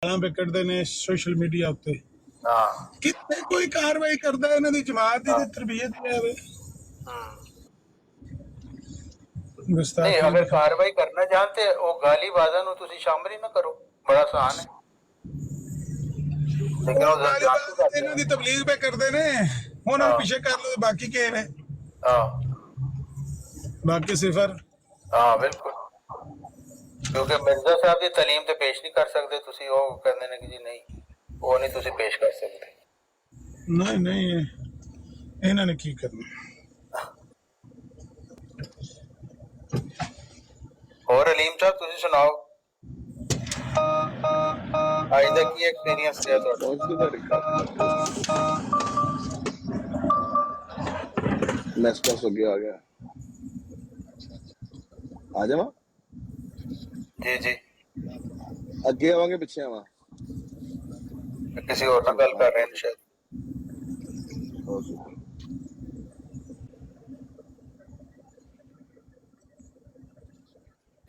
पे कटदे ने social media उत्ते हाँ कितने कोई कार्रवाई करदा है इन्हां दी जमात दी हाँ ते तरबियत है वे नहीं गुस्ताखी अगर नहीं करदा कार्रवाई करना चाहते वो गाली बाजा ਨੂੰ ਤੁਸੀਂ ਸ਼ਾਮਲ ਹੀ ਨਾ ਕਰੋ ਬੜਾ ਆਸਾਨ ਹੈ लेकिन ਉਹ वो ਗਾਲੀ जानते ਬਾਤ ਤੇ करते ਇਹਨਾਂ हैं ਦੀ ਤਬਲੀਗ पे ਕਰਦੇ ਨੇ ਉਹਨਾਂ ਨੂੰ हाँ ਪਿੱਛੇ ਕਰ ਲਓ ਬਾਕੀ ਕੀ ਨੇ हाँ ਬਾਕੀ ਸਿਫਰ हाँ बिल्कुल क्योंकि मिर्जा साहब ਦੀ ਤਾਲੀਮ ਤੇ ਪੇਸ਼ ਨਹੀਂ ਕਰ ਸਕਦੇ ਤੁਸੀਂ ਉਹ ਕਹਿੰਦੇ ਨੇ ਕਿ ਜੀ ਨਹੀਂ ਉਹ ਨਹੀਂ ਤੁਸੀਂ ਪੇਸ਼ ਕਰ ਸਕਦੇ ਨਹੀਂ ਨਹੀਂ ਇਹਨਾਂ ਨੇ ਕੀ ਕਰਨਾ ਹੋਰ ਅਲੀਮ ਸਾਹਿਬ ਤੁਸੀਂ ਸੁਣਾਓ ਅੱਜ ਦਾ ਕੀ ਐਕਸਪੀਰੀਅੰਸ ਰਿਹਾ ਤੁਹਾਡਾ पहुंच गए तरीका नेक्स्ट हो गया आ गया आ जावा ਜੀ ਜੀ ਅੱਗੇ ਆਵਾਂਗੇ ਪਿੱਛੇ ਆਵਾਂ ਕਿਸੇ ਹੋਰ ਨਾਲ ਗੱਲ ਕਰ ਰਹੇ ਨੇ ਸ਼ਾਇਦ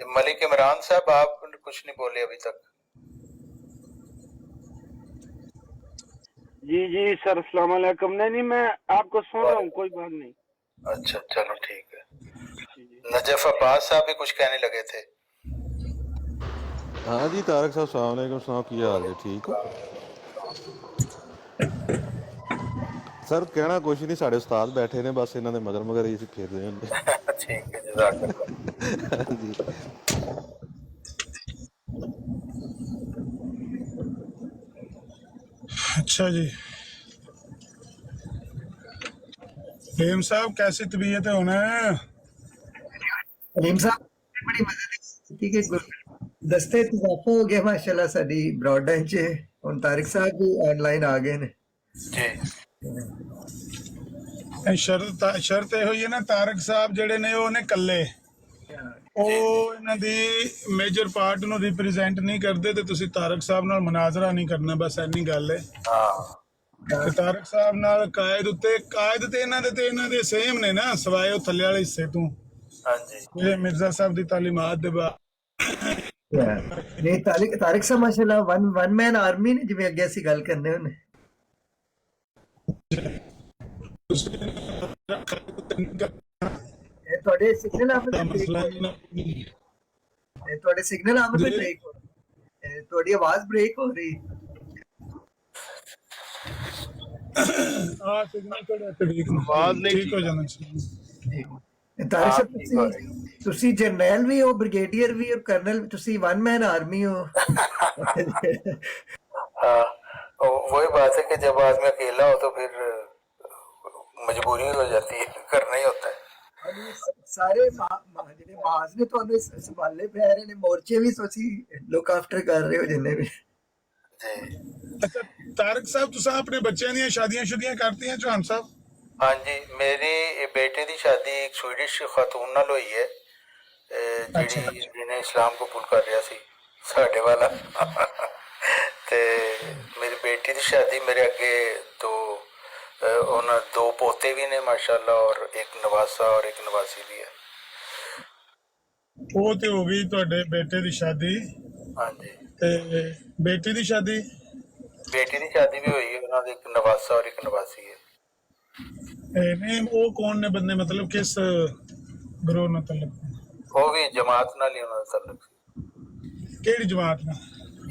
मलिक इमरान साहब आप कुछ नहीं बोले अभी तक जी जी सर अस्सलाम वालेकुम। नहीं मैं आपको सुन रहा हूँ, कोई बात नहीं। अच्छा चलो ठीक है। नजफ अब्बास साहब भी कुछ कहने लगे थे। हाँ जी तारक साहब अस्सलाम वालेकुम। सुनाओ की हाल है? ठीक हो सर? कहना कुछ नहीं, साढ़े उस्ताद बैठे ने, बस इन्होंने मगर ही फिर रहे हैं। ठीक है जज़ाकल्लाह। जी अच्छा जी प्रेम साहब कैसी तबीयत है होना अलीम साहब बड़ी मदद ठीक है दस्ते इजाफा हो गया माशाल्लाह साडी ब्रॉडबैंड च हुण तारिक साहब भी ऑनलाइन आ गए ने जी शर्त ਇਹ ਹੋਈ ਹੈ ਨਾ ਤਾਰਕ ਸਾਹਿਬ ਜਿਹੜੇ ਨੇ ਉਹ ਨੇ ਕੱਲੇ ਉਹ ਇਹਨਾਂ ਦੀ ਮੇਜਰ ਪਾਰਟ ਨੂੰ ਰਿਪਰੈਜ਼ੈਂਟ ਨਹੀਂ ਕਰਦੇ ਤੇ ਤੁਸੀਂ ਤਾਰਕ ਸਾਹਿਬ ਨਾਲ ਮਨਾਜ਼ਰਾ ਨਹੀਂ ਕਰਨਾ, ਬਸ ਇੰਨੀ ਗੱਲ ਹੈ। ਤੇ ਤਾਰਕ ਸਾਹਿਬ ਨਾਲ ਕਾਇਦ ਤੇ ਇਹਨਾਂ ਦੇ ਸੇਮ ਨੇ ਨਾ, ਸਵਾਏ ਉਹ ਥੱਲੇ ਵਾਲੇ ਹਿੱਸੇ ਤੋਂ। ਹਾਂਜੀ ਜਿਹੜੇ ਮਿਰਜ਼ਾ ਸਾਹਿਬ ਦੀ ਤਾਲੀਮਾਤ ਦੇ ਬਾਅਦ ਨਹੀਂ ਤਾਰਿਕ ਸਾਹਿਬ ਮਾਸ਼ਾਅੱਲਾ ਵਨ ਮੈਨ ਆਰਮੀ ਨੇ, ਜਿਵੇਂ ਅੱਗੇ ਅਸੀਂ ਗੱਲ ਕਰਨੇ ਹੁੰਦੇ। ਤੁਹਾਡੇ ਸਿਗਨਲ ਬ੍ਰੇਕ ਹੋ ਤੁਹਾਡੀ ਆਵਾਜ਼ ਬ੍ਰੇਕ ਹੋ ਰਹੀ। ਸਿਗਨਲ ਤੁਹਾਡਾ ਠੀਕ ਹੋ ਜਾਣਾ ਚਾਹੀਦਾ। ਤਾਰਿਕ ਸਾਹਿਬ ਤੁਸੀਂ ਜਰਨੈਲ ਵੀ ਹੋ, ਬ੍ਰਿਗੇਡੀਅਰ ਵੀ ਹੋ, ਕਰਨਲ ਵੀ, ਤੁਸੀਂ ਵਨ ਮੈਨ ਆਰਮੀ हो। वही बात है कि जब आदमी अकेला हो तो फिर मजबूरी हो जाती है, करना ही होता है। ਸਾਰੇ ਜਿਹੜੇ ਮਾਜ਼ ਨੇ ਤੁਹਾਨੂੰ ਸੰਭਾਲੇ ਪੈ ਰਹੇ ਨੇ, ਮੋਰਚੇ ਵੀ ਤੁਸੀਂ ਲੁੱਕ ਆਫਟਰ ਕਰ ਰਹੇ ਹੋ ਜਿੰਨੇ ਵੀ। ਅੱਛਾ ਤਾਰਕ ਸਾਹਿਬ ਤੁਸੀਂ ਆਪਣੇ ਬੱਚਿਆਂ ਦੀਆਂ ਸ਼ਾਦੀਆਂ ਕਰਤੀਆਂ ਚੌਹਾਨ ਸਾਹਿਬ? हाँ जी मेरी बेटे की शादी एक स्वीडिश खातून नाल हुई है जिन्हें इस्लाम कबूल कर रहा सी साडे वाला ते मेरी बेटी की शादी मेरे अगे दो पोते भी ने माशाल्लाह और एक नवासा और एक नवासी भी है। ਉਹ ਤੇ ਹੋ ਗਈ ਤੁਹਾਡੇ ਬੇਟੇ ਦੀ ਸ਼ਾਦੀ। हाँ जी ਤੇ ਬੇਟੀ ਦੀ ਸ਼ਾਦੀ? बेटी की शादी भी हुई है, उन्होंने एक नवासा और एक नवासी है। नहीं वो कौन ने बंदे, मतलब किस ग्रोह ਨਾਲ ਤਲਕ? वो भी जमात नाल ही उन्होंने तल्लक सी। ਕਿਹੜੀ ਜਮਾਤ ਨਾਲ?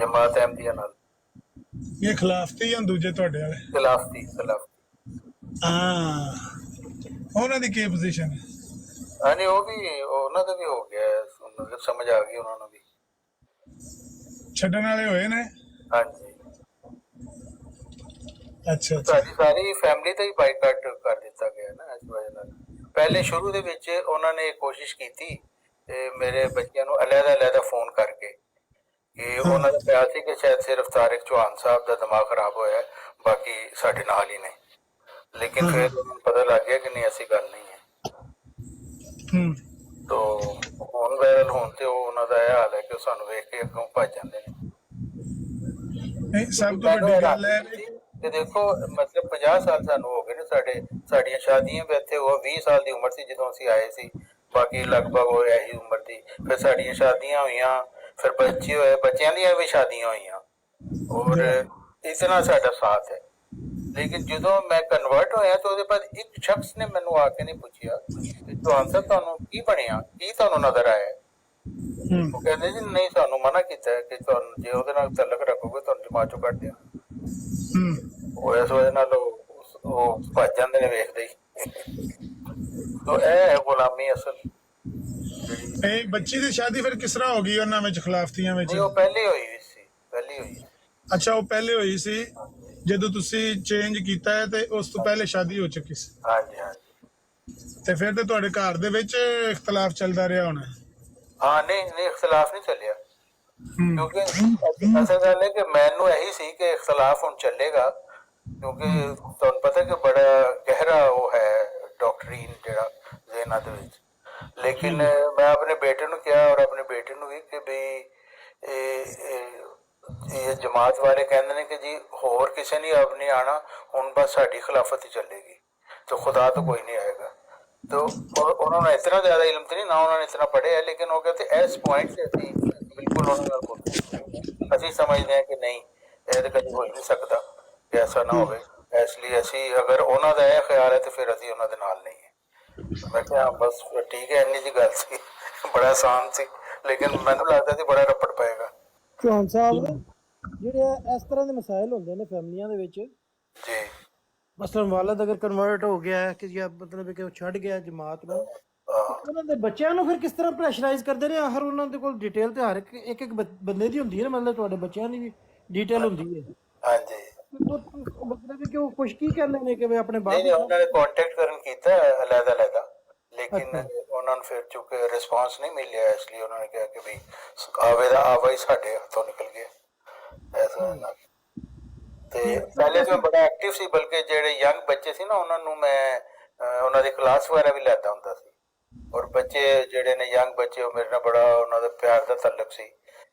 जमात अहमदिया नाल। ਇਹ ਖਿਲਾਫਤੀ ਜਾਂ ਦੂਜੇ ਤੁਹਾਡੇ ਵਾਲੇ? खिलाफ ਹਾਂ ਉਹਨਾਂ ਦੀ ਕੀ ਪੋਜੀਸ਼ਨ ਹੈ? हाँ जी वो भी उन्होंने तो भी हो गया है, मतलब समझ आ गई उन्होंने भी। ਛੱਡਣ ਵਾਲੇ ਹੋਏ ਨੇ? हाँ जी ਅੱਛਾ ਸਾਰੀ ਫੈਮਿਲੀ ਤੇ ਹੀ ਬਾਈਕਾਟ ਕਰ ਦਿੱਤਾ ਗਿਆ ਨਾ ਇਸ ਵਜ੍ਹਾ ਨਾਲ। ਪਹਿਲੇ ਸ਼ੁਰੂ ਦੇ ਵਿੱਚ ਉਹਨਾਂ ਨੇ ਕੋਸ਼ਿਸ਼ ਕੀਤੀ ਤੇ ਮੇਰੇ ਬੱਚਿਆਂ ਨੂੰ ਅਲੱਗ-ਅਲੱਗ ਫੋਨ ਕਰਕੇ ਕਿ ਉਹਨਾਂ ਦਾ ਪਿਆਰ ਸੀ ਕਿ ਸ਼ਾਇਦ ਸਿਰਫ ਤਾਰਿਕ ਚੌਹਾਨ ਸਾਹਿਬ ਦਾ ਦਿਮਾਗ ਖਰਾਬ ਹੋਇਆ, ਬਾਕੀ ਸਾਡੇ ਨਾਲ ਹੀ ਨੇ। ਲੇਕਿਨ ਫਿਰ ਉਹਨਾਂ ਨੂੰ ਪਤਾ ਲੱਗ ਗਿਆ ਕਿ ਨਹੀਂ ਐਸੀ ਗੱਲ ਨਹੀਂ ਹੈ। ਤੋ ਹੁਣ ਵਾਇਰਲ ਹੋਣ ਤੇ ਉਹਨਾਂ ਦਾ ਇਹ ਹਾਲ ਹੈ ਕਿ ਸਾਨੂੰ ਵੇਖ ਕੇ ਅੱਗੋਂ ਭੱਜ ਜਾਂਦੇ ਨੇ। ਨਹੀਂ ਸਭ ਤੋਂ ਵੱਡੀ ਗੱਲ ਹੈ ਤੇ ਦੇਖੋ ਮਤਲਬ 50 ਸਾਲ ਸਾਨੂੰ ਹੋ ਗਏ ਨੇ, ਸਾਡੀਆਂ ਸ਼ਾਦੀਆਂ ਵੀ ਇੱਥੇ ਉਹ 20 ਸਾਲ ਦੀ ਉਮਰ ਸੀ ਜਦੋਂ ਅਸੀਂ ਆਏ ਸੀ, ਬਾਕੀ ਲਗਭਗ ਉਹ ਇਹੀ ਉਮਰ ਦੀ। ਫਿਰ ਸਾਡੀਆਂ ਸ਼ਾਦੀਆਂ ਹੋਈਆਂ, ਫਿਰ ਬੱਚੇ ਹੋਏ, ਬੱਚਿਆਂ ਦੀਆਂ ਵੀ ਸ਼ਾਦੀਆਂ ਹੋਈਆਂ। ਔਰ ਇਤਨਾ ਸਾਡਾ ਸਾਥ ਹੈ। ਲੇਕਿਨ ਜਦੋਂ ਮੈਂ ਕਨਵਰਟ ਹੋਇਆ ਤਾਂ ਉਹਦੇ ਬਾਅਦ ਇੱਕ ਸ਼ਖਸ ਨੇ ਮੈਨੂੰ ਆ ਕੇ ਨਹੀਂ ਪੁੱਛਿਆ ਕਿ ਚੌਹਾਨ ਸਾਹਿਬ ਤੁਹਾਨੂੰ ਕੀ ਬਣਿਆ, ਕੀ ਤੁਹਾਨੂੰ ਨਜ਼ਰ ਆਇਆ। ਉਹ ਕਹਿੰਦੇ ਜੀ ਨਹੀਂ, ਸਾਨੂੰ ਮਨਾ ਕੀਤਾ ਹੈ ਕਿ ਤੁਹਾਨੂੰ ਜੇ ਉਹਦੇ ਨਾਲ ਤਲਕ ਰੱਖੋਗੇ ਤੁਹਾਨੂੰ ਜਮਾਤ ਚੋਂ ਕੱਢ ਦਿਆਂ। ਉਹ ਇਸ ਵਜ੍ਹਾ ਨਾਲ ਉਹ ਭੱਜ ਜਾਂਦੇ ਨੇ ਵੇਖਦੇ ਹੀ। ਤੋ ਇਹ ਹੈ ਗੁਲਾਮੀ ਅਸਲ। ਇਹ ਬੱਚੀ ਦੀ ਸ਼ਾਦੀ ਫਿਰ ਕਿਸ ਤਰ੍ਹਾਂ ਹੋ ਗਈ ਉਹਨਾਂ ਵਿੱਚ ਖਿਲਾਫਤੀਆਂ ਵਿੱਚ? ਨਹੀਂ, ਉਹ ਪਹਿਲੇ ਹੋਈ ਸੀ, ਪਹਿਲੇ ਹੋਈ ਸੀ। ਅੱਛਾ, ਉਹ ਪਹਿਲੇ ਹੋਈ ਸੀ ਜਦੋਂ ਤੁਸੀਂ ਚੇਂਜ ਕੀਤਾ ਹੈ, ਤੇ ਉਸ ਤੋਂ ਪਹਿਲੇ ਸ਼ਾਦੀ ਹੋ ਚੁੱਕੀ ਸੀ। ਹਾਂਜੀ ਹਾਂਜੀ। ਤੇ ਫਿਰ ਤੇ ਤੁਹਾਡੇ ਘਰ ਦੇ ਵਿੱਚ ਇਖਤਲਾਫ ਚੱਲਦਾ ਰਿਹਾ ਹੋਣਾ। ਹਾਂ, ਨਹੀਂ ਨਹੀਂ, ਇਖਤਲਾਫ ਨਹੀਂ ਚੱਲਿਆ ਕਿਉਂਕਿ ਅਸਲ ਗੱਲ ਹੈ ਕਿ ਮੈਨੂੰ ਇਹੀ ਸੀ ਕਿ ਇਖਤਲਾਫ ਹੁਣ ਚੱਲੇਗਾ ਕਿਉਂਕਿ ਤੁਹਾਨੂੰ ਪਤਾ ਕਿ ਬੜਾ ਗਹਿਰਾ ਉਹ ਹੈ ਡਾਕਟਰੀਨ ਜਿਹੜਾ ਜ਼ਿਹਨਾਂ ਦੇ ਵਿੱਚ। ਲੇਕਿਨ ਮੈਂ ਆਪਣੇ ਬੇਟੇ ਨੂੰ ਕਿਹਾ ਔਰ ਆਪਣੇ ਬੇਟੇ ਨੂੰ ਵੀ ਕਿ ਵੀ ਇਹ ਜਮਾਤ ਵਾਲੇ ਕਹਿੰਦੇ ਨੇ ਕਿ ਜੀ ਹੋਰ ਕਿਸੇ ਨੇ ਅਬ ਨਹੀਂ ਆਣਾ, ਹੁਣ ਬਸ ਸਾਡੀ ਖਿਲਾਫਤ ਹੀ ਚੱਲੇਗੀ, तो खुदा तो कोई नहीं आएगा। तो उन्होंने इतना ज़्यादा इल्म तो नहीं ना, उन्होंने इतना पढ़े है, लेकिन वो कहते इस पॉइंट से असी बिल्कुल असी समझते हैं कि नहीं ये तो कभी हो ही नहीं सकता कि ऐसा ना हो। इसलिए असी अगर उन्हों का यह ख्याल है तो फिर असी उन्होंने नाल नहीं है। मैं क्या बस ठीक है, इन्नी जी गल सी, बड़ा आसान सी, लेकिन मैनू लगता सी बड़ा रपड़ पाएगा। ਚੌਹਾਨ ਸਾਹਿਬ ਜਿਹੜੇ ਇਸ ਤਰ੍ਹਾਂ ਦੇ ਮਸਾਇਲ ਹੁੰਦੇ ਨੇ ਫੈਮਲੀਆਂ ਦੇ ਵਿੱਚ, जी ਮਸਲਨ ਵਾਲਦ ਅਗਰ ਕਨਵਰਟ ਹੋ ਗਿਆ ਹੈ ਕਿ ਜਾਂ ਮਤਲਬ ਕਿ ਉਹ ਛੱਡ ਗਿਆ ਜਮਾਤ ਨੂੰ, ਉਹਨਾਂ ਦੇ ਬੱਚਿਆਂ ਨੂੰ ਫਿਰ ਕਿਸ ਤਰ੍ਹਾਂ ਪ੍ਰੈਸ਼ਰਾਈਜ਼ ਕਰਦੇ ਨੇ? ਹਰ ਉਹਨਾਂ ਦੇ ਕੋਲ ਡਿਟੇਲ ਤੇ ਹਰ ਇੱਕ ਬੰਦੇ ਦੀ ਹੁੰਦੀ ਹੈ ਨਾ, ਮਤਲਬ ਤੁਹਾਡੇ ਬੱਚਿਆਂ ਦੀ ਵੀ ਡਿਟੇਲ ਹੁੰਦੀ ਹੈ। हाँ जी। ਮਤਲਬ ਕਿ ਉਹ ਕੁਛ ਕੀ ਕਹਿੰਦੇ ਨੇ ਕਿ ਵੀ ਆਪਣੇ ਬਾਪ नहीं उन्होंने कॉन्टेक्ट करन कीता अलग अलग, लेकिन उन्होंने फिर चूंकि रिस्पांस नहीं मिलिया इसलिए उन्होंने कहा कि भाई आवे दा आवा ही साडे हाथों निकल गया ऐसा ना। ते पहले तो बड़ा एक्टिव सी, बल्कि जेडे यंग बच्चे सी ना उन्हां नूं मैं उन्हां दी क्लास वगैरह भी लैंदा हुंदा सी, और बच्चे जेडे ने यंग बच्चे वो मेरे नाल बड़ा उन्हां दा प्यार दा तल्लुक सी,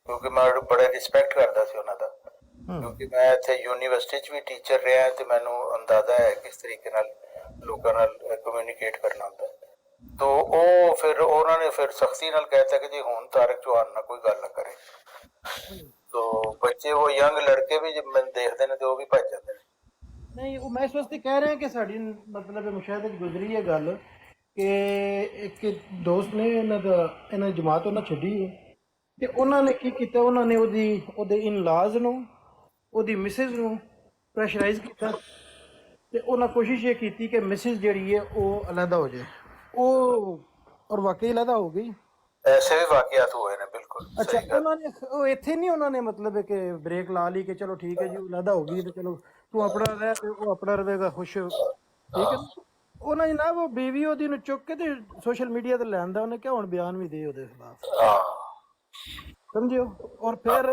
क्योंकि मैं बड़ा रिस्पैक्ट करदा सी उन्हां दा, क्योंकि मैं इत्थे यूनीवर्सिटी च भी टीचर रहा ते मैनूं अंदाजा है किस तरीके नाल लोकां नाल कम्यूनीकेट करना हुंदा। तो ਉਹ ਫਿਰ ਉਹਨਾਂ ਨੇ ਫਿਰ ਸਖਤੀ ਨਾਲ ਕਹਿਤਾ ਕਿ ਜੀ ਹੁਣ ਤਾਰਿਕ ਚੌਹਾਨ ਨਾਲ ਕੋਈ ਗੱਲ ਨਾ ਕਰੇ। तो बच्चे वो यंग लड़के भी जब मैं देखते हैं तो वो भी भज जाते हैं। ਨਹੀਂ, ਉਹ ਮੈਂ ਇਸ ਵਾਸਤੇ ਕਹਿ ਰਿਹਾ ਕਿ ਸਾਡੀ ਮਤਲਬ ਮੁਸ਼ਾਹਦੇ ਵਿੱਚ ਗੁਜ਼ਰੀ ਇਹ ਗੱਲ ਕਿ ਇੱਕ ਦੋਸਤ ਨੇ ਇਹਨਾਂ ਜਮਾਤ ਉਹਨਾਂ ਛੱਡੀ ਤੇ ਉਹਨਾਂ ਨੇ ਕੀ ਕੀਤਾ, ਉਹਨਾਂ ਨੇ ਉਹਦੇ ਇਨ-ਲਾਜ਼ ਨੂੰ, ਉਹਦੀ ਮਿਸਿਸ ਨੂੰ ਪ੍ਰੈਸ਼ਰਾਈਜ਼ ਕੀਤਾ ਤੇ ਉਹਨਾਂ ਕੋਸ਼ਿਸ਼ ਇਹ ਕੀਤੀ ਕਿ ਮਿਸਿਸ ਜਿਹੜੀ ਹੈ ਉਹ ਅਲੱਗਾ ਹੋ ਜਾਏ। ਉਹ ਔਰ ਵਾਕਈ ਅਲੱਗਾ ਹੋ ਗਈ। ऐसे भी वाकयात हुए हैं बिल्कुल। ਅੱਛਾ, ਉਹਨਾਂ ਨੇ ਉਹ ਇੱਥੇ ਨਹੀਂ ਉਹਨਾਂ ਨੇ ਮਤਲਬ ਕਿ ਬ੍ਰੇਕ ਲਾ ਲਈ ਕਿ ਚਲੋ ਠੀਕ ਹੈ ਜੀ ਅਲੱਗਾ ਹੋ ਗਈ ਤੇ ਚਲੋ ਤੂੰ ਆਪਣਾ ਰਹਿ ਤੇ ਉਹ ਆਪਣਾ ਰਹੇਗਾ ਖੁਸ਼, ਠੀਕ ਹੈ। ਉਹਨਾਂ ਨੇ ਨਾ ਉਹ ਬੀਵੀ ਉਹਦੀ ਨੂੰ ਚੁੱਕ ਕੇ ਤੇ ਸੋਸ਼ਲ ਮੀਡੀਆ ਤੇ ਲੈਂਦਾ, ਉਹਨੇ ਕਿਹਾ ਹੁਣ ਬਿਆਨ ਵੀ ਦੇ ਉਹਦੇ ਖਿਲਾਫ, ਸਮਝਿਓ। ਔਰ ਫਿਰ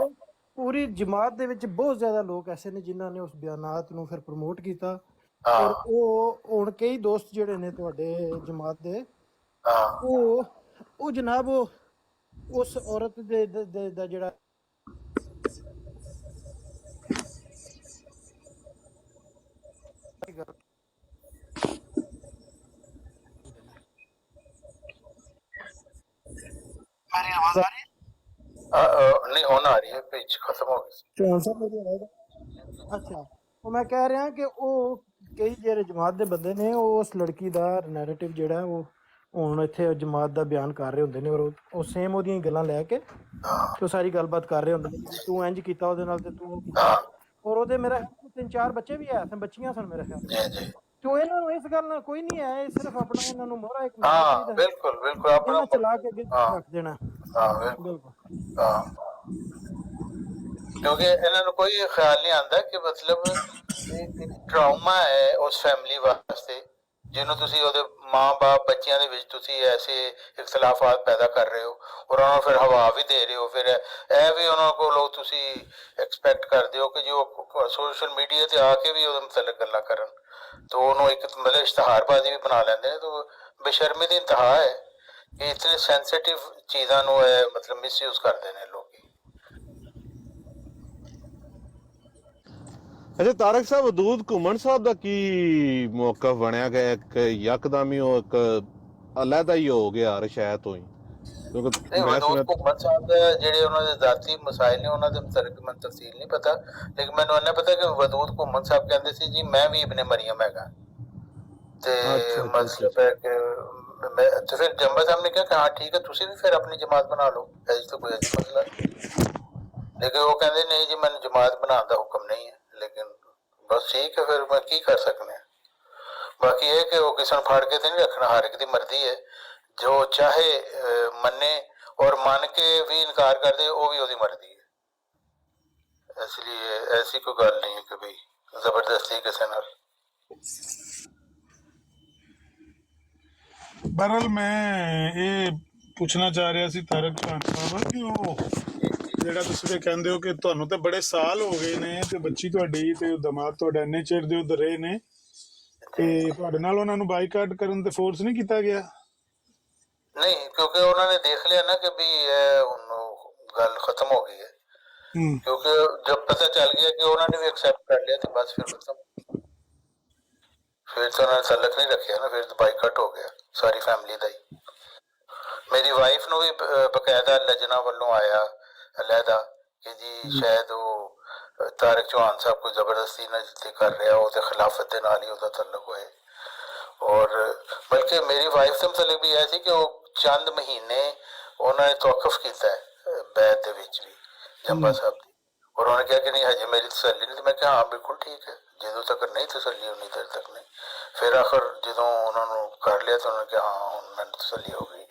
ਪੂਰੀ ਜਮਾਤ ਦੇ ਵਿੱਚ ਬਹੁਤ ਜ਼ਿਆਦਾ ਲੋਕ ਐਸੇ ਨੇ ਜਿਨ੍ਹਾਂ ਨੇ ਉਸ ਬਿਆਨਾਤ ਨੂੰ ਫਿਰ ਪ੍ਰਮੋਟ ਕੀਤਾ। ਔਰ ਉਹ ਹੁਣ ਕਈ ਦੋਸਤ ਜਿਹੜੇ ਨੇ ਤੁਹਾਡੇ ਜਮਾਤ ਦੇ, ਉਹ ਜਨਾਬ ਉਸ ਔਰਤ ਦੇ ਦਾ ਜਿਹੜਾ मेरी आवाज आ रही है? नहीं होना आ रही है, पिच खत्म हो गई। ਚੌਹਾਨ ਸਾਹਿਬ ਮੇਰੀ ਆਵਾਜ਼? ਅੱਛਾ, ਉਹ ਮੈਂ ਕਹਿ ਰਿਹਾ ਕਿ ਉਹ ਕਈ ਜਿਹੜੇ ਜਮਾਤ ਦੇ ਬੰਦੇ ਨੇ ਉਹ ਉਸ ਲੜਕੀ ਦਾ ਨੈਰੇਟਿਵ ਜਿਹੜਾ ਉਹ ਹੁਣ ਇੱਥੇ ਜਮਾਤ ਦਾ ਬਿਆਨ ਕਰ ਰਹੇ ਹੁੰਦੇ ਨੇ, ਔਰ ਉਹ ਸੇਮ ਉਹਦੀਆਂ ਗੱਲਾਂ ਲੈ ਕੇ ਤੇ ਸਾਰੀ ਗੱਲਬਾਤ ਕਰ ਰਹੇ ਹੁੰਦੇ ਨੇ, ਤੂੰ ਇੰਜ ਕੀਤਾ ਉਹਦੇ ਨਾਲ ਤੇ ਤੂੰ ਕੀਤਾ। ਔਰ ਉਹਦੇ ਮੇਰੇ 3-4 ਬੱਚੇ ਵੀ ਆਏ ਸਨ, ਬੱਚੀਆਂ ਸਨ ਮੇਰੇ ਖਿਆਲ। तो ਇਹਨਾਂ ਨੂੰ ਇਸ ਗੱਲ ਨਾਲ ਕੋਈ ਨਹੀਂ ਹੈ, ਸਿਰਫ ਆਪਣਾ ਇਹਨਾਂ ਨੂੰ ਮੋਹਰਾ ਇੱਕ ਬਿਲਕੁਲ ਬਿਲकुल ਆਪਣਾ ਚਲਾ ਕੇ ਰੱਖ ਦੇਣਾ। ਬਿਲਕੁਲ, ਕਿਉਂਕਿ ਇਹਨਾਂ ਨੂੰ ਕੋਈ ਖਿਆਲ ਨਹੀਂ ਆਉਂਦਾ ਕਿ ਮਤਲਬ ਇੱਕ ਟਰਾਮਾ ਹੈ ਉਸ ਫੈਮਿਲੀ ਵਾਸਤੇ ਜਿਹਨੂੰ ਤੁਸੀਂ ਉਹਦੇ ਮਾਂ-ਬਾਪ ਬੱਚਿਆਂ ਦੇ ਵਿੱਚ ਤੁਸੀਂ ਐਸੇ ਇਖਤਲਾਫਾਤ ਪੈਦਾ ਕਰ ਰਹੇ ਹੋ, ਔਰ ਉਹਨਾਂ ਨੂੰ ਫਿਰ ਹਵਾ ਵੀ ਦੇ ਰਹੇ ਹੋ। ਫਿਰ ਇਹ ਵੀ ਉਹਨਾਂ ਕੋਲੋਂ ਤੁਸੀਂ ਐਕਸਪੈਕਟ ਕਰਦੇ ਹੋ ਕਿ ਜੋ ਸੋਸ਼ਲ ਮੀਡੀਆ ਤੇ ਆ ਕੇ ਵੀ ਉਹਦੇ ਮੁਤਲਕ ਗੱਲਾਂ ਕਰਨ, तो उन्होंने एक मतलब इश्तहारबाजी भी बना लेंगे। तो बेशर्मी की इंतहा है कि इतने सेंसिटिव चीज़ों को मतलब मिसयूज करते हैं लोग। ਅੱਛਾ ਤਾਰਕ ਸਾਹਿਬ, ਹਦੂਦ ਘੁੰਮਣ ਸਾਹਿਬ ਦਾ ਕੀ ਮੌਕਫ ਬਣਿਆ ਗਿਆ? ਇੱਕ ਯਕਦਮ ਹੀ ਉਹ ਇੱਕ ਅਲੱਗਾ ਹੀ ਹੋ ਗਿਆ ਰਸ਼ਾਇਤ ਹੋਈ, ਕਿਉਂਕਿ ਨਹੀਂ, ਮੈਂ ਵਦੂਦ ਸੁਣਿਆ ਘੁੰਮਣ ਸਾਹਿਬ ਦੇ ਜਿਹੜੇ ਉਹਨਾਂ ਦੇ ਜ਼ਾਤੀ ਮਸਾਇਲ ਨੇ ਉਹਨਾਂ ਦੇ ਮੁਤਲਕ ਮੈਨੂੰ ਤਫਸੀਲ ਨਹੀਂ ਪਤਾ, ਲੇਕਿਨ ਮੈਨੂੰ ਇੰਨਾ ਪਤਾ ਕਿ ਵਦੂਦ ਘੁੰਮਣ ਸਾਹਿਬ ਕਹਿੰਦੇ ਸੀ ਜੀ ਮੈਂ ਵੀ ਇਬਨ ਮਰੀਮ ਹੈਗਾ, ਤੇ ਅੱਛਾ ਮਤਲਬ ਹੈ ਕਿ ਮੈਂ ਤੇ ਫਿਰ ਜੰਬਾ ਸਾਹਿਬ ਨੇ ਕਿਹਾ ਕਿ ਹਾਂ ਠੀਕ ਹੈ ਤੁਸੀਂ ਵੀ ਫਿਰ ਆਪਣੀ ਜਮਾਤ ਬਣਾ ਲਓ, ਐਸਾ ਤਾਂ ਕੋਈ ਐਸਾ ਮਸਲਾ ਨਹੀਂ। ਲੇਕਿਨ ਉਹ ਕਹਿੰਦੇ ਨਹੀਂ ਜੀ ਮੈਨੂੰ ਜਮਾਤ ਬਣਾਉਣ ਦਾ ਹੁਕਮ ਨਹੀਂ ਹੈ, ਲੇਕਿਨ ਬਸ ਠੀਕ ਹੈ ਫਿਰ ਮੈਂ ਕੀ ਕਰ ਸਕਦਾ। ਬਾਕੀ ਇਹ ਕਿ ਉਹ ਕਿਸੇ ਨੂੰ ਫਾੜ ਕੇ ਤੇ ਨਹੀਂ ਰੱਖਣਾ, ਹਰ ਇੱਕ ਦੀ ਮਰਜ਼ੀ ਹੈ, ਜੋ ਚਾਹੇ ਮੰਨੇ और मान के भी इनकार कर दे वो भी उसकी मर्जी है, इसलिए ऐसी कोई गल नहीं है कि भाई जबरदस्ती किसी नाल। ਬਹਰਹਾਲ ਮੈਂ ਇਹ ਪੁੱਛਣਾ ਚਾਹ ਰਿਹਾ ਸੀ ਤਾਰਕ ਖਾਨ ਸਾਹਿਬ ਕਿ ਉਹ ਜਿਹੜਾ ਤੁਸੀਂ ਤੇ ਕਹਿੰਦੇ ਹੋ ਕਿ ਤੁਹਾਨੂੰ ਤੇ ਬੜੇ ਸਾਲ ਹੋ ਗਏ ਨੇ ਤੇ ਬੱਚੀ ਤੁਹਾਡੀ ਤੇ ਉਹ ਦਮਾਦ ਤੁਹਾਡਾ ਇੰਨੇ ਚਿਰ ਦੇ ਉਧਰ ਰਹੇ ਨੇ, ਤੇ ਤੁਹਾਡੇ ਨਾਲ ਉਹਨਾਂ ਨੂੰ ਬਾਈਕਾਟ ਕਰਨ ਤੇ ਫੋਰਸ ਨਹੀਂ ਕੀਤਾ ਗਿਆ? नहीं, क्योंकि उन्होंने देख लिया ना कि भी गल खत्म हो गई है, क्योंकि जब पता चल गया कि उन्होंने भी एक्सेप्ट कर लिया तो बस फिर खत्म, फिर तो उन्होंने तलक नहीं रखा ना, फिर तो बाइकआउट हो गया सारी फैमिली का ही। मेरी वाइफ ਨੂੰ ਵੀ ਬਕਾਇਦਾ ਲਜਨਾ ਵੱਲੋਂ ਆਇਆ ਅਲੱਦਾ ਕਿ ਜੀ ਸ਼ਾਇਦ ਉਹ ਤਾਰਿਕ ਚੌਹਾਨ ਸਾਹਿਬ ਕੋਈ ਜ਼ਬਰਦਸਤੀ ਨਾਲ ਜਿੱਤੇ ਕਰ ਰਿਹਾ ਉਹ ਤੇ ਖਿਲਾਫਤ ਦੇ ਨਾਲ ਹੀ ਉਹਦਾ ਤਲਕ ਹੋਏ। और बल्कि मेरी वाइफ से मतलब भी ऐसी कि वो चंद महीने उन्होंने तौकफ किया है बैत दे विच भी जंबा साहब की, और उन्होंने कहा कि नहीं हजे मेरी तसल्ली नहीं, तो मैं कहा हाँ बिल्कुल ठीक है, जो तक नहीं तसल्ली उन्नी देर तक नहीं। फिर आखिर जो उन्होंने कर लिया तो उन्होंने कहा हाँ हुण मैनूं तसल्ली हो गई।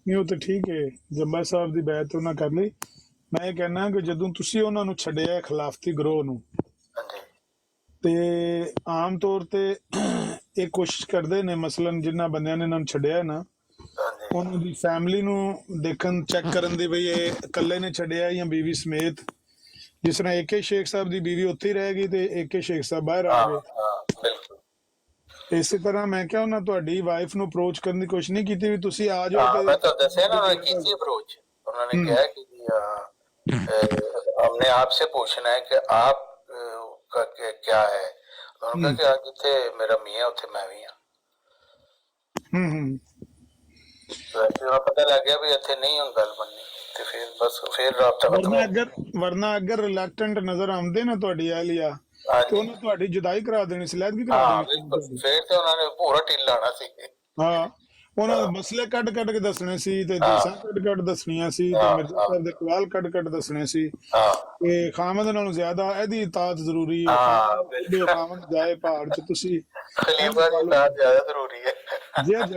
ਨਹੀਂ ਉਹ ਤਾਂ ਠੀਕ ਹੈ, ਜੰਬਾ ਸਾਹਿਬ ਦੀ ਬੈਤ ਉਹਨਾਂ ਕਰ ਲਈ। ਮੈਂ ਇਹ ਕਹਿਣਾ ਕਿ ਜਦੋਂ ਤੁਸੀਂ ਉਹਨਾਂ ਨੂੰ ਛੱਡਿਆ ਖਿਲਾਫਤੀ ਗਰੋਹ ਨੂੰ, हाँ जी ਤੇ ਆਮ ਤੌਰ ਤੇ ਇਹ ਕੋਸ਼ਿਸ਼ ਕਰਦੇ ਨੇ ਮਸਲਨ ਜਿਨ੍ਹਾਂ ਬੰਦਿਆਂ ਨੇ ਇਹਨਾਂ ਨੂੰ ਛੱਡਿਆ ਨਾ हाँ जी ਉਹਨਾਂ ਦੀ ਫੈਮਿਲੀ ਨੂੰ ਦੇਖਣ ਚੈੱਕ ਕਰਨ ਦੀ, ਬਈ ਇਹ ਇਕੱਲੇ ਨੇ ਛੱਡਿਆ ਜਾਂ ਬੀਵੀ ਸਮੇਤ। ਜਿਸ ਤਰ੍ਹਾਂ ਏਕੇ ਸ਼ੇਖ ਸਾਹਿਬ ਦੀ ਬੀਵੀ ਉੱਥੇ ਹੀ ਰਹਿ ਗਈ ਤੇ ਏਕੇ ਸ਼ੇਖ ਸਾਹਿਬ ਬਾਹਰ ਆ हाँ ਗਏ। हाँ बिल्कुल। ਇਸੇ ਤਰ੍ਹਾਂ ਮੈਂ ਕਿਹਾ ਉਹਨਾਂ ਤੁਹਾਡੀ ਵਾਈਫ ਨੂੰ ਅਪਰੋਚ ਕਰਨ ਦੀ ਕੋਸ਼ਿਸ਼ ਨਹੀਂ ਕੀਤੀ ਵੀ ਤੁਸੀਂ ਆ ਜਾਓ हाँ मैं ਤੇ तो दसिया ना उन्होंने की थी अप्रोच, उन्होंने कहा कि हमने आपसे पूछना है कि आप का क्या है, उन्होंने कहा कि आज जिथे मेरा मियां उथे मैं भी हाँ। तो ऐसे पता लग गया भी इत्थे नहीं हुण गल बननी, ते फिर बस फिर राबता खत्म हो गया। ਵਰਨਾ ਅਗਰ ਰਿਲੈਕਟੈਂਟ ਨਜ਼ਰ ਆਉਂਦੇ ਨਾ ਤੁਹਾਡੀ ਆਲੀਆ हाँ ਤੇ जी ਉਹਨੇ ਤੁਹਾਡੀ ਜੁਦਾਈ ਕਰਾ ਦੇਣੀ ਸੀ, ਲੈਦਗੀ ਕਰਾ हाँ ਦੇਣੀ बिल्कुल, ਸੀ। फिर तो उन्होंने पूरा ढिल लाना सी। ਹਾਂ ਉਹਨਾਂ ਦੇ ਮਸਲੇ ਕੱਢ ਕੇ ਦੱਸਣੇ ਸੀ ਤੇ ਦੇਸਾਂ ਕੱਢ ਦੱਸਣੀਆਂ ਸੀ ਤੇ ਮਿਰਜ਼ਾ ਸਾਹਿਬ ਦੇ ਕਵਾਲ ਕੱਢ ਦੱਸਣੇ ਸੀ हाँ ਕਿ ਖਾਮਦ ਨਾਲੋਂ ਜ਼ਿਆਦਾ ਇਹਦੀ ਇਤਾਅਤ ਜ਼ਰੂਰੀ ਹੈ। हाँ ਜੇ ਖਾਮਦ ਜਾਏ ਪਹਾੜ 'ਚ ਤੁਸੀਂ खलीफा की बात ज्यादा जरूरी है। ਜੇ ਅੱਜ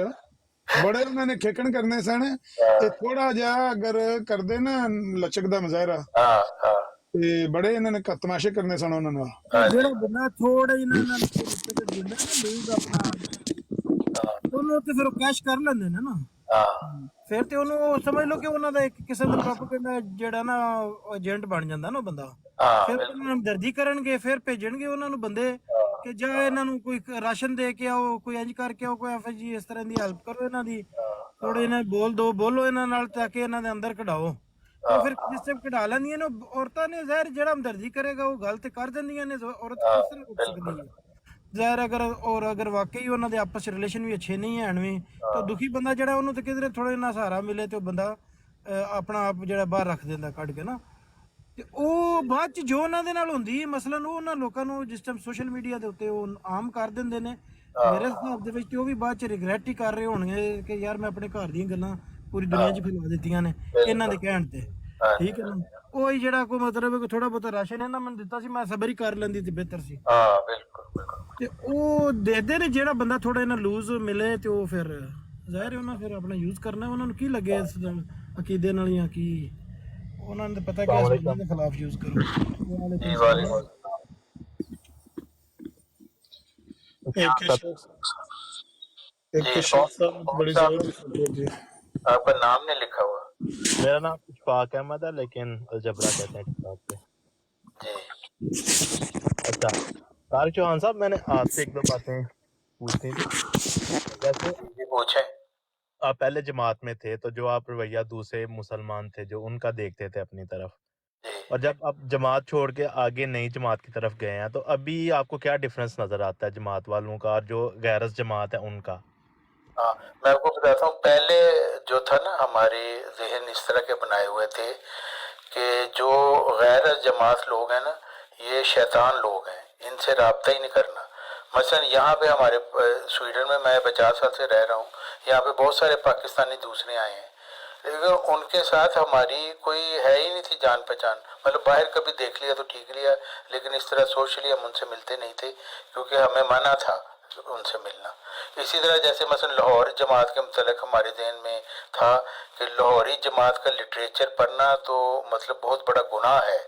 ਬੜੇ ਉਹਨਾਂ ਨੇ ਖੇਕਣ ਕਰਨੇ ਸਨ ਤੇ ਥੋੜਾ ਜਿਹਾ ਅਗਰ ਕਰਦੇ ਨਾ ਲਚਕ ਦਾ ਮੁਜ਼ਾਹਰਾ हाँ हाँ ਤੇ ਬੜੇ ਇਹਨਾਂ ਨੇ ਤਮਾਸ਼ੇ ਕਰਨੇ ਸਨ ਉਹਨਾਂ ਨਾਲ। ਜਿਹੜਾ ਬੰਦਾ ਥੋੜਾ ਇਹਨਾਂ ਨਾਲ ਜਿੰਦਾ ਨਾ ਲੂਜ਼ ਆਪਣਾ ਉਹਨੂੰ ਤੇ ਫਿਰ ਉਹ ਕੈਸ਼ ਕਰ ਲੈਂਦੇ ਨੇ ਨਾ, हाँ ਫਿਰ ਤੇ ਉਹਨੂੰ ਸਮਝ ਲਓ ਕਿ ਉਹਨਾਂ ਦਾ ਇੱਕ ਕਿਸਮ ਦਾ ਪ੍ਰੋਪਗੈਂਡਾ ਜਿਹੜਾ ਨਾ ਏਜੰਟ ਬਣ ਜਾਂਦਾ ਨਾ ਉਹ ਬੰਦਾ। हाँ ਫਿਰ ਉਹਨਾਂ ਨੂੰ ਦਰਜੀ ਕਰਨਗੇ, ਫਿਰ ਭੇਜਣਗੇ ਉਹਨਾਂ ਨੂੰ ਬੰਦੇ ਕਿ ਜਾਂ ਇਹਨਾਂ ਨੂੰ ਕੋਈ ਰਾਸ਼ਨ ਦੇ ਕੇ ਆਓ, ਕੋਈ ਇੰਜ ਕਰਕੇ ਆਓ, ਕੋਈ ਐਫਜੀ ਇਸ ਤਰ੍ਹਾਂ ਦੀ ਹੈਲਪ ਕਰੋ ਇਹਨਾਂ ਦੀ, ਥੋੜੇ ਇਹਨਾਂ ਬੋਲੋ ਇਹਨਾਂ ਨਾਲ ਤਾਂ ਕਿ ਇਹਨਾਂ ਦੇ ਅੰਦਰ ਕਢਾਓ। ਤੇ ਫਿਰ ਜਿਸ ਟਾਈਮ ਕਢਾ ਲੈਂਦੀਆਂ ਨੇ ਔਰਤਾਂ ਨੇ, ਜ਼ਾਹਿਰ ਜਿਹੜਾ ਹਮਦਰਦੀ ਕਰੇਗਾ ਉਹ ਗੱਲ ਤੇ ਕਰ ਦਿੰਦੀਆਂ ਨੇ। ਔਰਤ ਕਿਸ ਤਰ੍ਹਾਂ ਰੁਕ ਸਕਦੀ ਹੈ ਜ਼ਾਹਿਰ, ਅਗਰ ਵਾਕਈ ਉਹਨਾਂ ਦੇ ਆਪਸ ਰਿਲੇਸ਼ਨ ਵੀ ਅੱਛੇ ਨਹੀਂ ਹਨ ਵੀ, ਤਾਂ ਦੁਖੀ ਬੰਦਾ ਜਿਹੜਾ ਉਹਨੂੰ ਤੇ ਕਿਧਰੇ ਥੋੜਾ ਜਿਹਾ ਸਹਾਰਾ ਮਿਲੇ ਤੇ ਉਹ ਬੰਦਾ ਆਪਣਾ ਆਪ ਜਿਹੜਾ ਬਾਹਰ ਰੱਖ ਦਿੰਦਾ ਕੱਢ ਕੇ ਨਾ। ਤੇ ਉਹ ਬਾਅਦ ਚ ਜੋ ਉਹਨਾਂ ਦੇ ਨਾਲ ਹੁੰਦੀ ਮਸਲਨ ਉਹ ਉਹਨਾਂ ਲੋਕਾਂ ਨੂੰ ਜਿਸ ਟਾਈਮ ਸੋਸ਼ਲ ਮੀਡੀਆ ਦੇ ਉੱਤੇ ਉਹ ਆਮ ਕਰ ਦਿੰਦੇ ਨੇ, ਮੇਰੇ ਹਿਸਾਬ ਦੇ ਵਿੱਚ ਤੇ ਉਹ ਵੀ ਬਾਅਦ ਚ ਰਿਗਰੈਟ ਹੀ ਕਰ ਰਹੇ ਹੋਣਗੇ ਕਿ ਯਾਰ ਮੈਂ ਆਪਣੇ ਘਰ ਦੀਆਂ ਗੱਲਾਂ ਪੂਰੀ ਦੁਨੀਆ 'ਚ ਫੈਲਾ ਦਿੱਤੀਆਂ ਨੇ ਇਹਨਾਂ ਦੇ ਕਹਿਣ ਤੇ। ਠੀਕ ਹੈ ਨਾ, ਉਹ ਜਿਹੜਾ ਕੋਈ ਮਤਲਬ ਥੋੜਾ ਬਹੁਤਾ ਰਾਸ਼ਨ ਇਹਨਾਂ ਮੈਨੂੰ ਦਿੱਤਾ ਸੀ, ਮੈਂ ਸਬਰ ਹੀ ਕਰ ਲੈਂਦੀ ਤੇ ਬਿਹਤਰ ਸੀ। हाँ बिल्कुल बिल्कुल। ਤੇ ਉਹ ਦੇਖਦੇ ਨੇ ਜਿਹੜਾ ਬੰਦਾ ਥੋੜਾ ਇਹਨਾਂ ਲੂਜ਼ ਮਿਲੇ ਤੇ ਉਹ ਫਿਰ ਜ਼ਾਹਿਰ ਉਹਨਾਂ ਫਿਰ ਆਪਣਾ ਯੂਜ਼ ਕਰਨਾ। ਉਹਨਾਂ ਨੂੰ ਕੀ ਲੱਗੇ ਇਸ ਅਕੀਦੇ ਨਾਲ ਜਾਂ ਕੀ, ਉਹਨਾਂ ਨੂੰ ਪਤਾ ਕਿ ਇਸ ਬੰਦੇ ਦੇ ਖਿਲਾਫ ਯੂਜ਼ ਕਰੋ। जी वालेकुम। एक शेख साहब बड़ी जबरदस्त जी। आपका नाम नहीं लिखा हुआ। मेरा नाम इशफाक अहमद है, लेकिन अलजबरा कहते हैं टिकटॉक पे। जी अच्छा तारिक चौहान साहब, मैंने आपसे एक दो बातें पूछनी थी। जैसे जी पूछे। आप पहले जमात में थे तो जो आप रवैया दूसरे मुसलमान थे जो उनका देखते थे अपनी तरफ, और जब आप जमात छोड़ के आगे नई जमात की तरफ गए हैं तो अभी आपको क्या डिफरेंस नजर आता है जमात वालों का और जो गैरस जमात है उनका? हाँ मैं आपको बताता हूँ, पहले جو تھا نا ہمارے ذہن اس طرح کے بنائے ہوئے تھے کہ جو غیر جماعت لوگ ہیں نا یہ شیطان لوگ ہیں، ان سے رابطہ ہی نہیں کرنا۔ مثلا یہاں پہ ہمارے سویڈن میں میں 50 سال سے رہ رہا ہوں، یہاں پہ بہت سارے پاکستانی دوسرے آئے ہیں، لیکن ان کے ساتھ ہماری کوئی ہے ہی نہیں تھی جان پہچان، مطلب باہر کبھی دیکھ لیا تو ٹھیک لیا، لیکن اس طرح سوشلی ہم ان سے ملتے نہیں تھے کیونکہ ہمیں منع تھا ان سے ملنا۔ اسی طرح جیسے مثلا لاہور جماعت کے متعلق ہمارے ذہن میں تھا کہ لاہوری جماعت کا لٹریچر پڑھنا تو مطلب بہت بڑا گناہ ہے،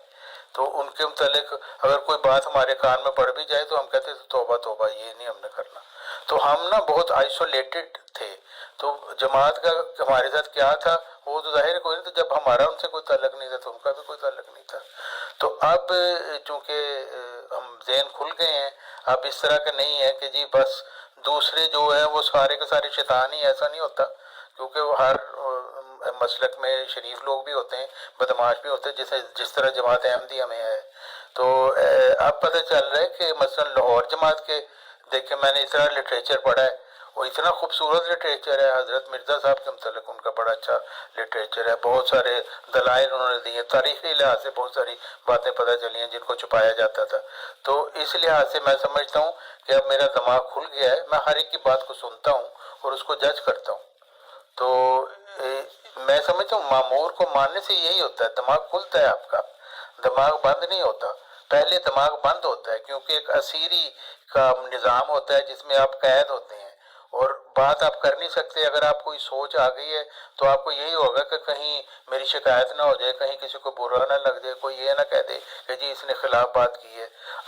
تو ان کے متعلق اگر کوئی بات ہمارے کان میں پڑ بھی جائے تو ہم کہتے تھے توبہ توبہ، یہ نہیں ہم نے کرنا۔ تو ہم نا بہت آئسولیٹڈ تھے، تو جماعت کا ہمارے ساتھ کیا تھا وہ تو ظاہر کوئی نہیں تھا، جب ہمارا ان سے کوئی تعلق نہیں تھا تو ان کا بھی کوئی تعلق نہیں تھا۔ تو اب چونکہ ہم ذہن کھل گئے ہیں، اب اس طرح کا نہیں ہے کہ جی بس دوسرے جو ہیں وہ سارے کے سارے شیطان ہی، ایسا نہیں ہوتا، کیونکہ وہ ہر مسلک میں شریف لوگ بھی ہوتے ہیں، بدماش بھی ہوتے ہیں، جس طرح جماعت احمدیہ میں ہے۔ تو اب پتہ چل رہا ہے کہ مثلا لاہور جماعت کے دیکھیں میں نے اتنا لٹریچر پڑھا ہے، وہ اتنا خوبصورت لٹریچر ہے، حضرت مرزا صاحب کے متعلق ان کا بڑا اچھا لٹریچر ہے، بہت سارے دلائل انہوں نے دیے، تاریخی لحاظ سے بہت ساری باتیں پتہ چلی ہیں جن کو چھپایا جاتا تھا۔ تو اس لحاظ سے میں سمجھتا ہوں کہ اب میرا دماغ کھل گیا ہے، میں ہر ایک کی بات کو سنتا ہوں اور اس کو جج کرتا ہوں۔ تو میں سمجھتا ہوں معمور کو ماننے سے یہی ہوتا ہے، دماغ کھلتا ہے آپ کا، دماغ بند نہیں ہوتا۔ پہلے دماغ بند ہوتا ہے کیونکہ ایک اسیری کا نظام ہوتا ہے جس میں آپ قید ہوتے ہیں اور بات آپ کر نہیں سکتے۔ اگر آپ کوئی سوچ آ گئی ہے تو آپ کو یہی ہوگا کہ کہیں میری شکایت نہ ہو جائے، کہیں کسی کو برا نہ لگ جائے، کوئی یہ نہ کہہ دے کہ جی اس نے خلاف بات کی ہے۔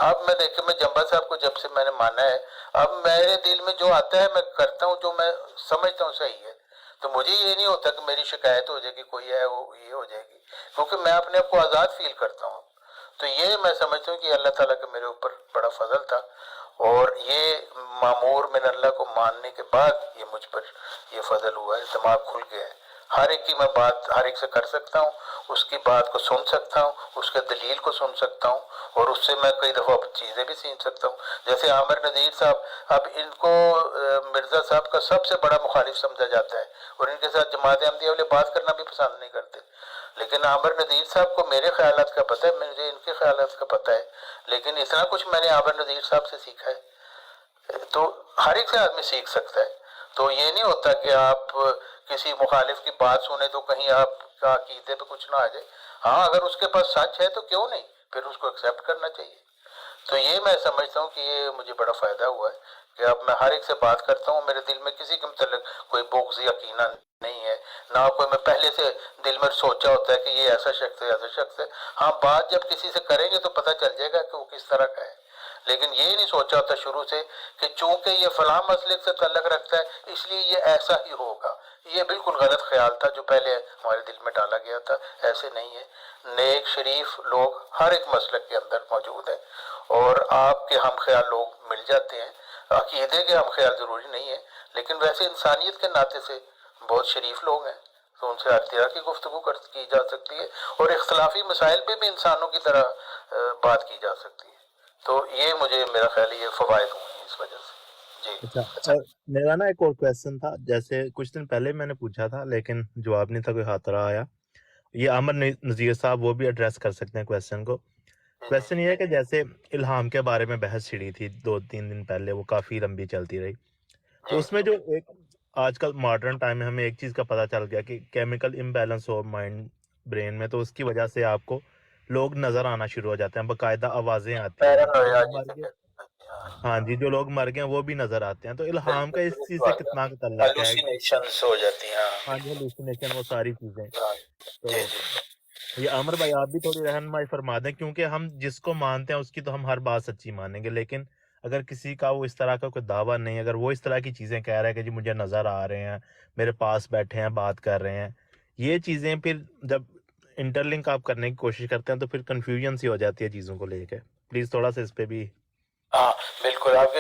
اب میں دیکھیں، میں جمبا صاحب کو جب سے میں نے مانا ہے، اب میرے دل میں جو آتا ہے میں کرتا ہوں، جو میں سمجھتا ہوں صحیح ہے، تو مجھے یہ نہیں ہوتا کہ میری شکایت ہو جائے گی، کوئی ہے وہ یہ ہو جائے گی، کیونکہ میں اپنے آپ کو آزاد فیل کرتا ہوں۔ تو یہ میں سمجھتا ہوں کہ اللہ تعالیٰ کا میرے اوپر بڑا فضل تھا، اور یہ معمور من اللہ کو ماننے کے بعد یہ مجھ پر یہ فضل ہوا ہے، دماغ کھل گیا ہے، ہر ایک کی میں بات ہر ایک سے کر سکتا ہوں، اس کی بات کو سن سکتا ہوں، اس کے دلیل کو سن سکتا ہوں، اور اس سے میں کئی دفعہ چیزیں بھی سیکھ سکتا ہوں۔ جیسے عامر نذیر صاحب، اب ان کو مرزا صاحب کا سب سے بڑا مخالف سمجھا جاتا ہے، اور ان کے ساتھ جماعت احمدیہ والے بات کرنا بھی پسند نہیں کرتے، لیکن عامر نذیر صاحب کو میرے خیالات کا پتہ ہے، مجھے ان کے خیالات کا پتہ ہے، لیکن اتنا کچھ میں نے عامر نذیر صاحب سے سیکھا ہے۔ تو ہر ایک سے آدمی سیکھ سکتا ہے، تو یہ نہیں ہوتا کہ آپ کسی مخالف کی بات سنیں تو کہیں آپ کا عقیدے پہ کچھ نہ آ جائے۔ ہاں اگر اس کے پاس سچ ہے تو کیوں نہیں، پھر اس کو ایکسیپٹ کرنا چاہیے۔ تو یہ میں سمجھتا ہوں کہ یہ مجھے بڑا فائدہ ہوا ہے کہ اب میں ہر ایک سے بات کرتا ہوں، میرے دل میں کسی کے متعلق کوئی بغض یا کینہ نہیں ہے، نہ کوئی میں پہلے سے دل میں سوچا ہوتا ہے کہ یہ ایسا شخص ہے ایسا شخص ہے۔ ہاں بات جب کسی سے کریں گے تو پتہ چل جائے گا کہ وہ کس طرح کا ہے، لیکن یہ نہیں سوچا ہوتا شروع سے کہ چونکہ یہ فلاں مسلک سے تعلق رکھتا ہے اس لیے یہ ایسا ہی ہوگا۔ یہ بالکل غلط خیال تھا جو پہلے ہمارے دل میں ڈالا گیا تھا، ایسے نہیں ہے۔ نیک شریف لوگ ہر ایک مسلک کے اندر موجود ہیں، اور آپ کے ہم خیال لوگ مل جاتے ہیں۔ عقیدے کے ہم خیال ضروری نہیں ہے، لیکن ویسے انسانیت کے ناطے سے بہت شریف لوگ ہیں، تو ان سے ہر طرح کی گفتگو کی جا سکتی ہے، اور اختلافی مسائل پہ بھی انسانوں کی طرح بات کی جا سکتی ہے۔ تو یہ مجھے میرا خیال ہے یہ فوائد ہوئے ہیں اس وجہ سے۔ جی اچھا، اور میرا نا ایک اور کویسچن تھا، جیسے کچھ دن پہلے میں نے پوچھا تھا لیکن جواب نہیں تھا، کوئی خاطرہ آیا، یہ عامر نذیر صاحب وہ بھی ایڈریس کر سکتے ہیں کویسچن کو۔ کویسچن یہ ہے کہ جیسے الہام کے بارے میں بحث چھڑی تھی 2-3 دن پہلے، وہ کافی لمبی چلتی رہی، تو اس میں جو ایک آج کل ماڈرن ٹائم میں ہمیں ایک چیز کا پتہ چل گیا کہ کیمیکل امبیلنس ہو مائنڈ برین میں، تو اس کی وجہ سے آپ کو لوگ نظر آنا شروع ہو جاتے ہیں، باقاعدہ آوازیں آتی ہیں، جو لوگ مر گئے، ہاں جی، جو لوگ مر گئے ہیں وہ بھی نظر آتے ہیں۔ تو الہام کا اس چیز سے کتنا تعلق ہے؟ ہیلوسینیشنز ہو جاتی ہیں۔ ہاں جی، ہلوسینیشن، وہ ساری چیزیں۔ تو جی جی یہ عامر بھائی آپ بھی تھوڑی رہنمائی فرما دیں، کیونکہ ہم جس کو مانتے ہیں اس کی تو ہم ہر بات سچی مانیں گے، لیکن اگر کسی کا وہ اس طرح کا کوئی دعویٰ نہیں، اگر وہ اس طرح کی چیزیں کہہ رہا ہے کہ جی مجھے نظر آ رہے ہیں، میرے پاس بیٹھے ہیں، بات کر رہے ہیں، یہ چیزیں پھر جب انٹر لنک آپ کرنے کی کوشش کرتے ہیں تو پھر کنفیوژن سی ہو جاتی ہے چیزوں کو لے کے۔ پلیز تھوڑا سا اس پہ بھی۔ ہاں بالکل، آپ